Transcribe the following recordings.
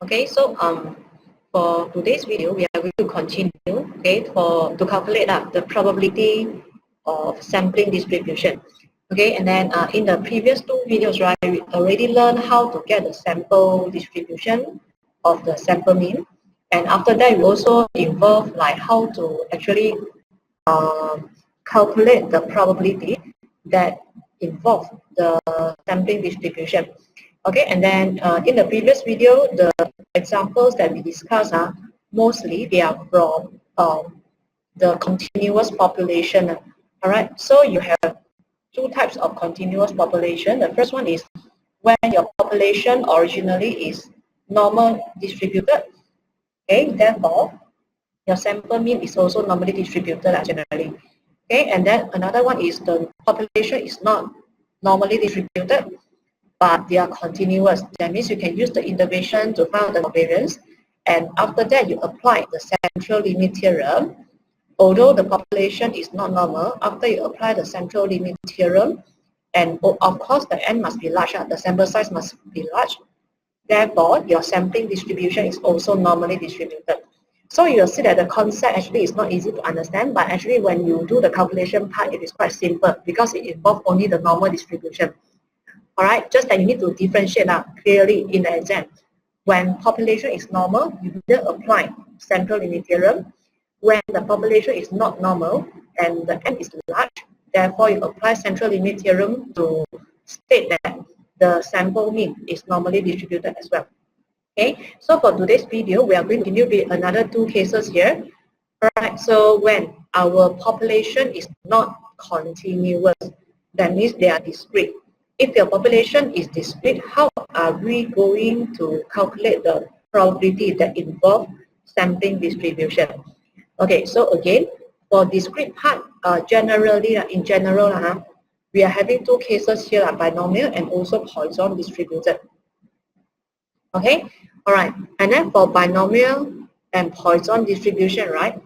Okay, so for today's video, we are going to continue, okay, to calculate the probability of sampling distribution. Okay, and then in the previous two videos, right, we already learned how to get the sample distribution of the sample mean, and after that, we also involve like how to actually calculate the probability that involve the sampling distribution. Okay, and then in the previous video, the examples that we discussed are mostly they are from the continuous population. All right, so you have two types of continuous population. The first one is when your population originally is normal distributed. Okay, therefore your sample mean is also normally distributed generally. Okay, and then another one is the population is not normally distributed, but they are continuous. That means you can use the integration to find the covariance, and after that you apply the central limit theorem. Although the population is not normal, after you apply the central limit theorem, and of course the n must be large, the sample size must be large. Therefore, your sampling distribution is also normally distributed. So you'll see that the concept actually is not easy to understand, but actually when you do the calculation part, it is quite simple because it involves only the normal distribution. All right, just that you need to differentiate clearly in the exam. When population is normal, you either apply central limit theorem. When the population is not normal and the n is large, therefore you apply central limit theorem to state that the sample mean is normally distributed as well. Okay, so for today's video, we are going to continue with another two cases here. Alright, so when our population is not continuous, that means they are discrete. If your population is discrete, how are we going to calculate the probability that involve sampling distribution? Okay, so again, for discrete part, generally, in general, we are having two cases here, binomial and also Poisson distributed. Okay, all right, and then for binomial and Poisson distribution, right?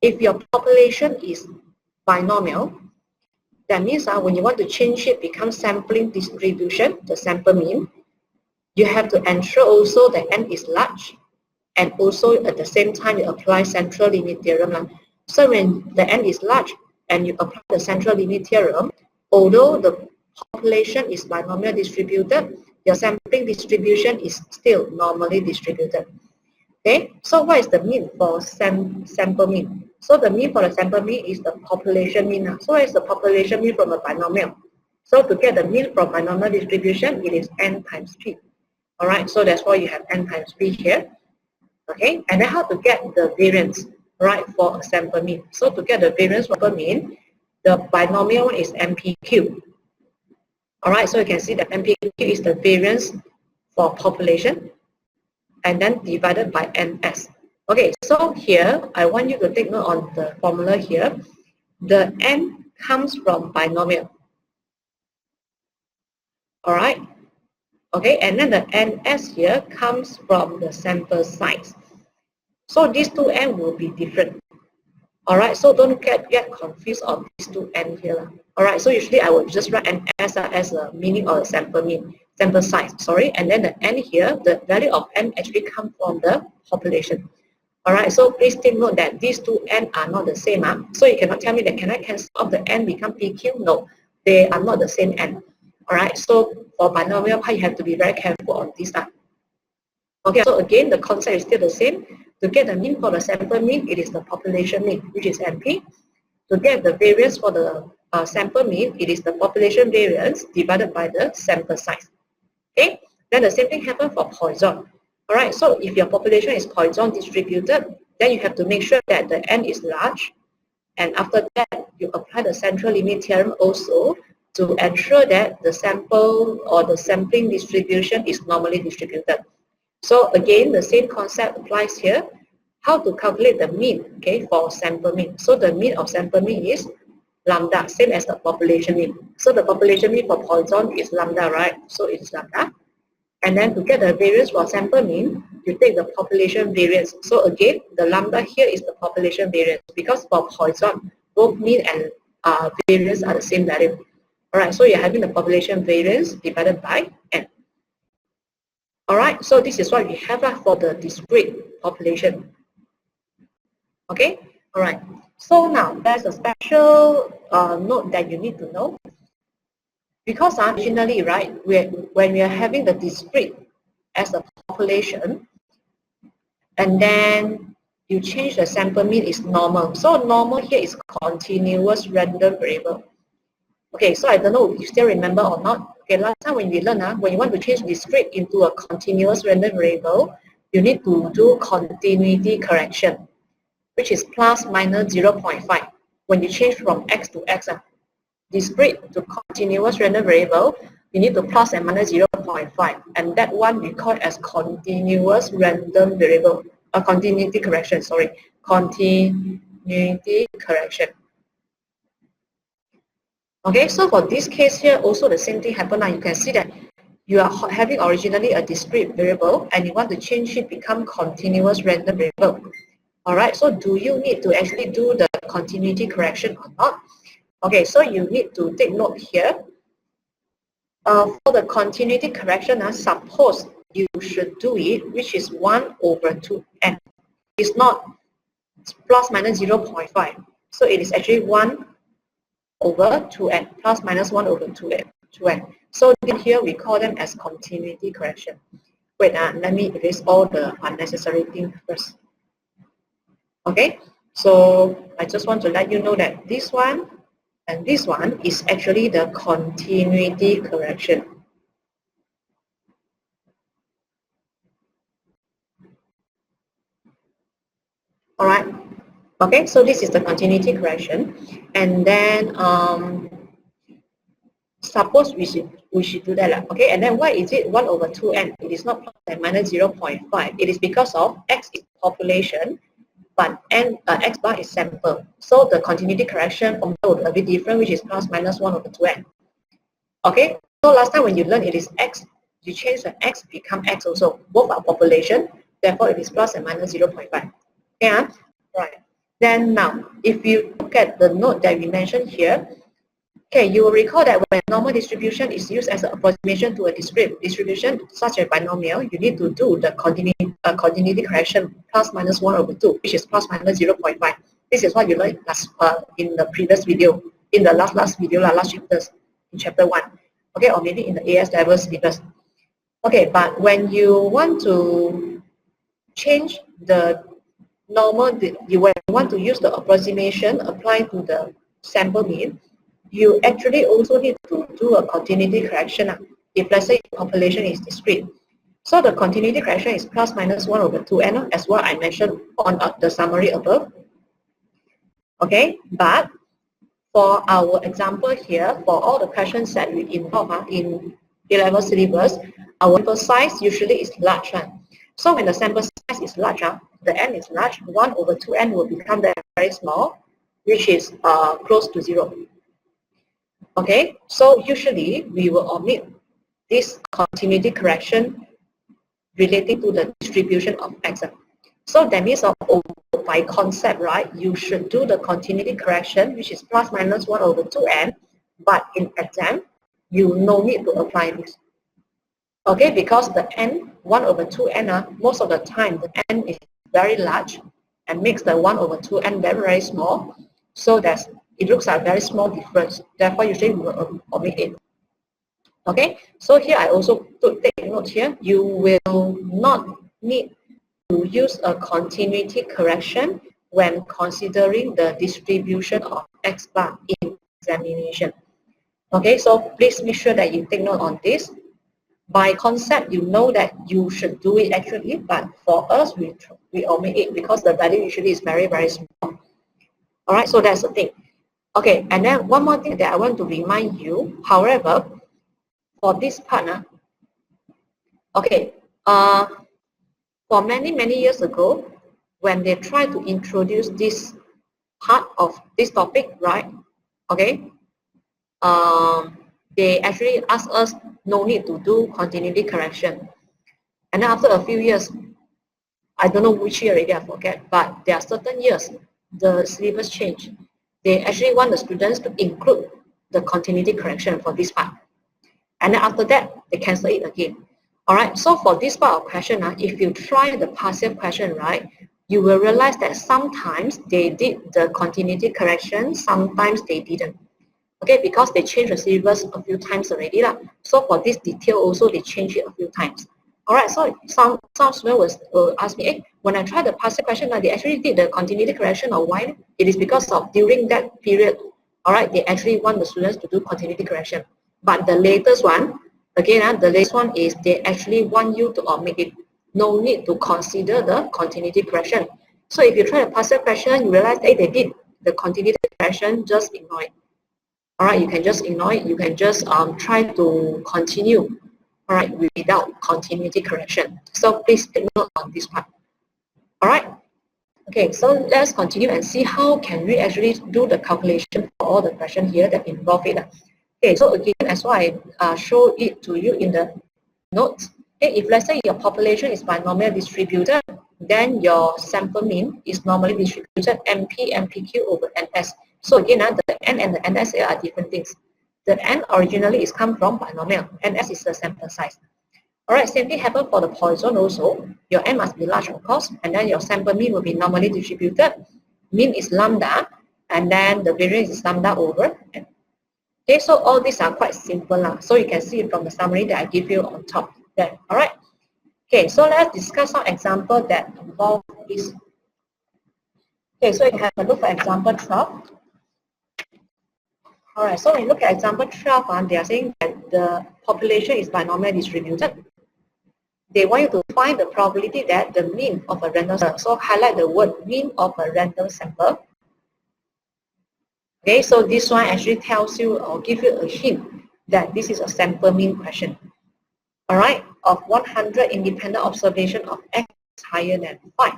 If your population is binomial, that means when you want to change it become sampling distribution, the sample mean, you have to ensure also that n is large, and also at the same time you apply central limit theorem. So when the n is large and you apply the central limit theorem, although the population is binomial distributed, your sampling distribution is still normally distributed. Okay, so what is the mean for sample mean? So the mean for the sample mean is the population mean. So what is the population mean from a binomial? So to get the mean from binomial distribution, it is n times p. All right, so that's why you have n times p here. Okay, and then how to get the variance, right, for a sample mean? So to get the variance for a mean, the binomial one is MPQ. All right, so you can see that MPQ is the variance for population, and then divided by NS. Okay, so here I want you to take note on the formula here. The N comes from binomial. All right. Okay, and then the NS here comes from the sample size. So these two N will be different. All right, so don't get confused on these two N here. All right, so usually I would just write NS as a meaning of a sample mean. Sample size, sorry, and then the n here, the value of n actually comes from the population. All right, so please take note that these two n are not the same. So you cannot tell me that can I cancel off the n become PQ? No, they are not the same n. All right, so for binomial part, you have to be very careful on this. Okay, so again, the concept is still the same. To get the mean for the sample mean, it is the population mean, which is MP. To get the variance for the sample mean, it is the population variance divided by the sample size. Okay, then the same thing happens for Poisson. All right, so if your population is Poisson distributed, then you have to make sure that the n is large, and after that you apply the central limit theorem also to ensure that the sample or the sampling distribution is normally distributed. So again, the same concept applies here. How to calculate the mean, okay, for sample mean? So the mean of sample mean is lambda, same as the population mean. So the population mean for Poisson is lambda, right? So it's lambda. And then to get the variance for sample mean, you take the population variance. So again, the lambda here is the population variance because for Poisson, both mean and variance are the same value. All right, so you're having the population variance divided by n. All right. right, so this is what we have for the discrete population. Okay, all right. So now there's a special note that you need to know. Because originally, right, when we are having the discrete as a population, and then you change the sample mean is normal. So normal here is continuous random variable. Okay, so I don't know if you still remember or not. Okay, last time when we learned, when you want to change discrete into a continuous random variable, you need to do continuity correction, which is plus minus 0.5. When you change from x to x, discrete to continuous random variable, you need to plus and minus 0.5, and that one we call as continuous random variable, continuity correction, sorry, continuity correction. Okay, so for this case here, also the same thing happened. Now you can see that you are having originally a discrete variable and you want to change it become continuous random variable. All right, so do you need to actually do the continuity correction or not? Okay, so you need to take note here. For the continuity correction, suppose you should do it, which is 1 over 2n. It's not plus minus 0.5. So it is actually 1 over 2n, plus minus 1 over 2n. So here we call them as continuity correction. Wait, let me erase all the unnecessary things first. Okay, so I just want to let you know that this one and this one is actually the continuity correction. All right. Okay, so this is the continuity correction, and then suppose we should do that. Okay, and then why is it 1 over 2n? It is not plus and minus 0.5. It is because of x is population, but x bar is sample. So the continuity correction from there will be a bit different, which is plus minus 1 over 2n. Okay, so last time when you learn it is x, you change the x become x also. Both are population, therefore it is plus and minus 0.5. Yeah, right. Then now, if you look at the note that we mentioned here, okay, you will recall that when normal distribution is used as an approximation to a discrete distribution, such as binomial, you need to do the continuity correction plus minus 1 over 2, which is plus minus 0.5. This is what you learned in the previous video, in the last video, last chapters, in chapter 1. Okay, or maybe in the AS level syllabus. Okay, but when you want to change the normal, you want to use the approximation applied to the sample mean, you actually also need to do a continuity correction if let's say population is discrete. So the continuity correction is plus minus 1 over 2n as what I mentioned on the summary above. Okay, but for our example here, for all the questions that we involve in A-level syllabus, our sample size usually is large. So when the sample size is large, the n is large, 1 over 2n will become very small, which is close to 0. Okay, so usually we will omit this continuity correction relating to the distribution of x. So that means by concept, right, you should do the continuity correction, which is plus minus 1 over 2n, but in exam, you no need to apply this. Okay, because the n, 1 over 2n, most of the time the n is very large and makes the 1 over 2n very, very small. So that's, it looks like a very small difference. Therefore, usually we will omit it. Okay, so here I also take note here. You will not need to use a continuity correction when considering the distribution of x bar in examination. Okay, so please make sure that you take note on this. By concept, you know that you should do it actually, but for us, we omit it because the value usually is very, very small. All right, so that's the thing. Okay, and then one more thing that I want to remind you, however, for this part, okay, for many, many years ago, when they tried to introduce this part of this topic, right, okay, they actually asked us no need to do continuity correction. And then after a few years, I don't know which year already, I forget, but there are certain years, the syllabus changed. They actually want the students to include the continuity correction for this part. And then after that, they cancel it again. All right, so for this part of question, if you try the passive question, right, you will realize that sometimes they did the continuity correction, sometimes they didn't. Okay, because they changed the syllabus a few times already. So for this detail also, they changed it a few times. All right, so some students will ask me, hey, when I try the passive question, they actually did the continuity correction, or why? It is because of during that period, all right, they actually want the students to do continuity correction. But the latest one, again, the latest one is they actually want you to omit it. No need to consider the continuity correction. So if you try the passive question, you realize, hey, they did the continuity correction, just ignore it. All right, you can just ignore it. You can just try to continue, all right, without continuity correction. So please take note on this part. All right. Okay, so let's continue and see how can we actually do the calculation for all the questions here that involve it. Okay, so again, as I show it to you in the notes, okay, if let's say your population is binomial distributed, then your sample mean is normally distributed MP, MPQ over NS. So again, the N and the NS are different things. The N originally is come from binomial, NS is the sample size. All right, same thing happen for the Poisson also. Your N must be large, of course, and then your sample mean will be normally distributed. Mean is lambda, and then the variance is lambda over N. Okay, so all these are quite simple. So you can see it from the summary that I give you on top there. All right. Okay, so let's discuss some example that involve this. Okay, so you can have a look for example 12. All right, so when you look at example 12, they are saying that the population is binomial distributed. They want you to find the probability that the mean of a random sample. So highlight the word mean of a random sample. Okay, so this one actually tells you or give you a hint that this is a sample mean question. All right, of 100 independent observation of X higher than 5.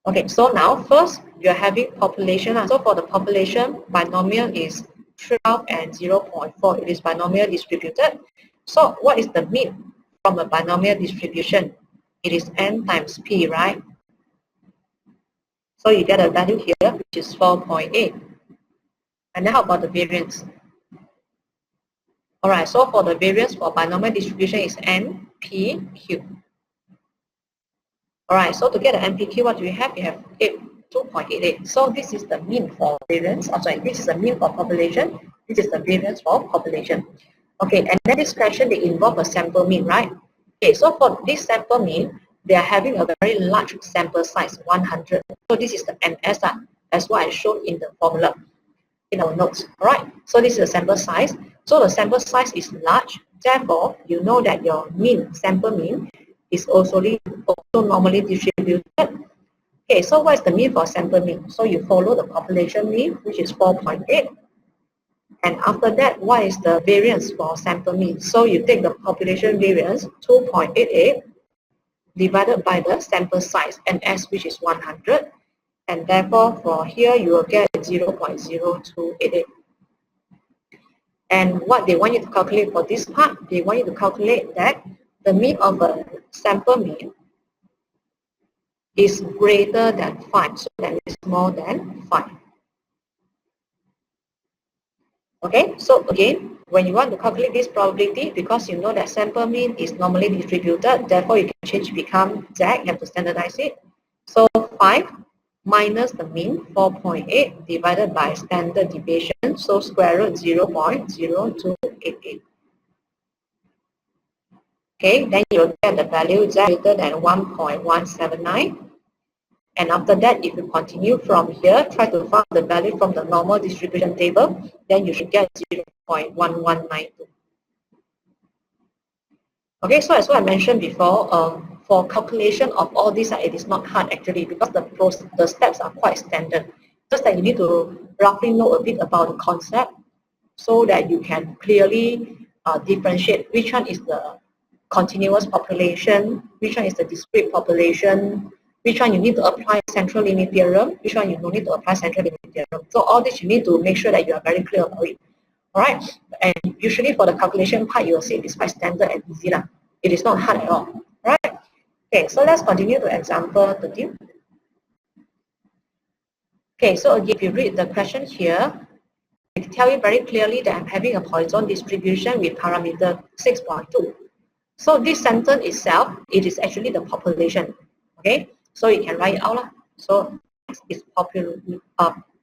Okay, so now first you're having population. So for the population, binomial is 12 and 0.4. It is binomial distributed. So what is the mean from a binomial distribution? It is N times P, right? So you get a value here, which is 4.8. And then how about the variance? All right, so for the variance for binomial distribution is NPQ. All right, so to get an NPQ, what do we have? We have 2.88. So this is the mean for variance. I'm sorry, this is the mean for population. This is the variance for population. Okay, and then this question, they involve a sample mean, right? Okay, so for this sample mean, they are having a very large sample size, 100. So this is the NS, as what I showed in the formula in our notes. All right, so this is the sample size. So the sample size is large. Therefore, you know that your mean, sample mean, is also normally distributed. Okay, so what is the mean for sample mean? So you follow the population mean, which is 4.8. And after that, what is the variance for sample mean? So you take the population variance, 2.88, divided by the sample size, NS, which is 100. And therefore, for here, you will get 0.0288. And what they want you to calculate for this part, they want you to calculate that the mean of a sample mean is greater than 5, so that is more than 5. Okay, so again, when you want to calculate this probability, because you know that sample mean is normally distributed, therefore you can change become Z, you have to standardize it. So 5 minus the mean, 4.8, divided by standard deviation, so square root 0.0288. Okay, then you'll get the value Z greater than 1.179. And after that, if you continue from here, try to find the value from the normal distribution table, then you should get 0.1192. Okay, so as what I mentioned before, for calculation of all these, it is not hard actually, because the steps are quite standard. Just that you need to roughly know a bit about the concept so that you can clearly differentiate which one is the continuous population, which one is the discrete population, which one you need to apply central limit theorem, which one you don't need to apply central limit theorem. So all this you need to make sure that you are very clear about it. All right, and usually for the calculation part, you will see it is quite standard and easy. It is not hard at all. All right. Okay, so let's continue to example 13. Okay, so again, if you read the question here, it tells you very clearly that I'm having a Poisson distribution with parameter 6.2. So this sentence itself, it is actually the population. Okay, so you can write it out. So it's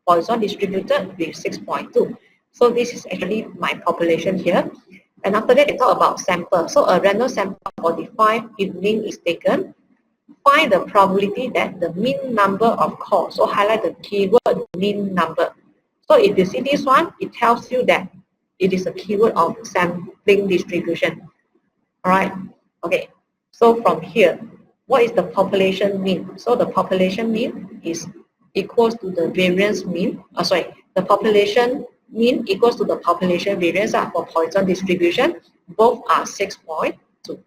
Poisson distributed with 6.2. So this is actually my population here. And after that, they talk about sample. So a random sample of 45 evening is taken. Find the probability that the mean number of calls. So highlight the keyword mean number. So if you see this one, it tells you that it is a keyword of sampling distribution. All right. Okay. So from here, what is the population mean? So the population mean is equals to the variance mean. The population mean equals to the population variance for Poisson distribution. Both are 6.2.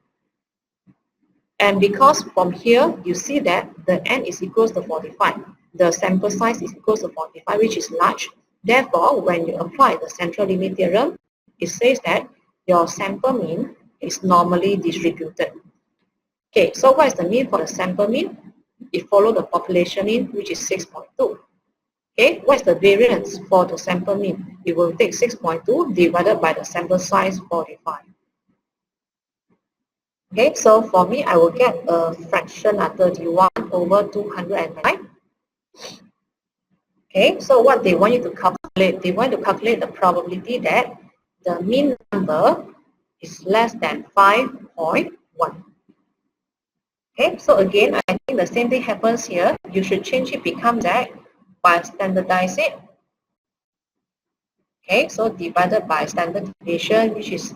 And because from here you see that the n is equals to 45, the sample size is equals to 45, which is large. Therefore, when you apply the central limit theorem, it says that your sample mean is normally distributed. Okay, so what is the mean for the sample mean? It follows the population mean, which is 6.2. Okay, what is the variance for the sample mean? It will take 6.2 divided by the sample size 45. Okay, so for me, I will get a fraction of 31 over 209. Okay, so what they want you to calculate, they want to calculate the probability that the mean number is less than 5.1. Okay, so again, I think the same thing happens here. You should change it become that by standardize it. Okay, so divided by standard deviation, which is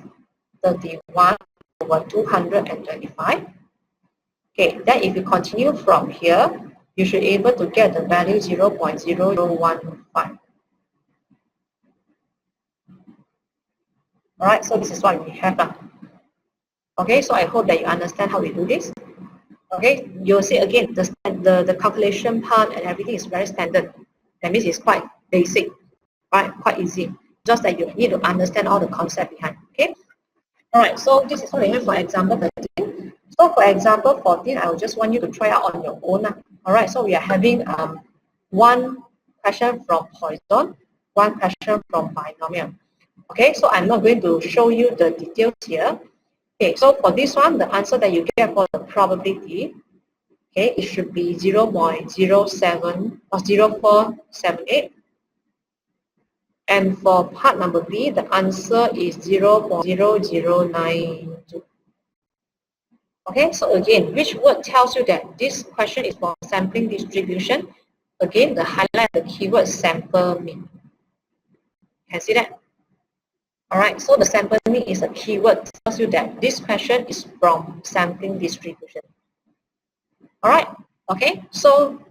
31 over 225. Okay, then if you continue from here, you should be able to get the value 0.0015. All right, so this is what we have. Okay, so I hope that you understand how we do this. Okay, you'll see again the calculation part and everything is very standard. That means it's quite basic, right? Quite easy. Just that you need to understand all the concept behind. Okay. All right. So this is what we have for example 13. So for example 14, I will just want you to try out on your own. All right. So we are having one question from Poisson, one question from binomial. Okay. So I'm not going to show you the details here. Okay, so for this one, the answer that you get for the probability, okay, it should be 0.07 or 0478. And for part number B, the answer is 0.0092. Okay, so again, which word tells you that this question is for sampling distribution? Again, the highlight the keyword sample mean. Can see that? All right, so the sample mean is a keyword that tells you that this question is from sampling distribution. All right, okay, so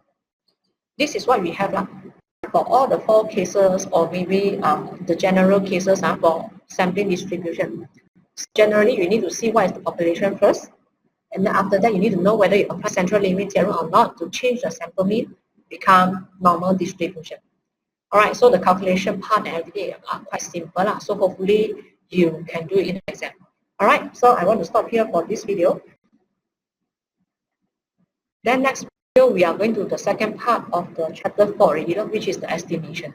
this is what we have for all the 4 cases, or maybe the general cases for sampling distribution. Generally, you need to see what is the population first, and then after that, you need to know whether you apply central limit theorem or not to change the sample mean become normal distribution. All right, so the calculation part and everything are quite simple. So hopefully you can do it in the exam. All right, so I want to stop here for this video. Then next video, we are going to the second part of the chapter 4 already, which is the estimation.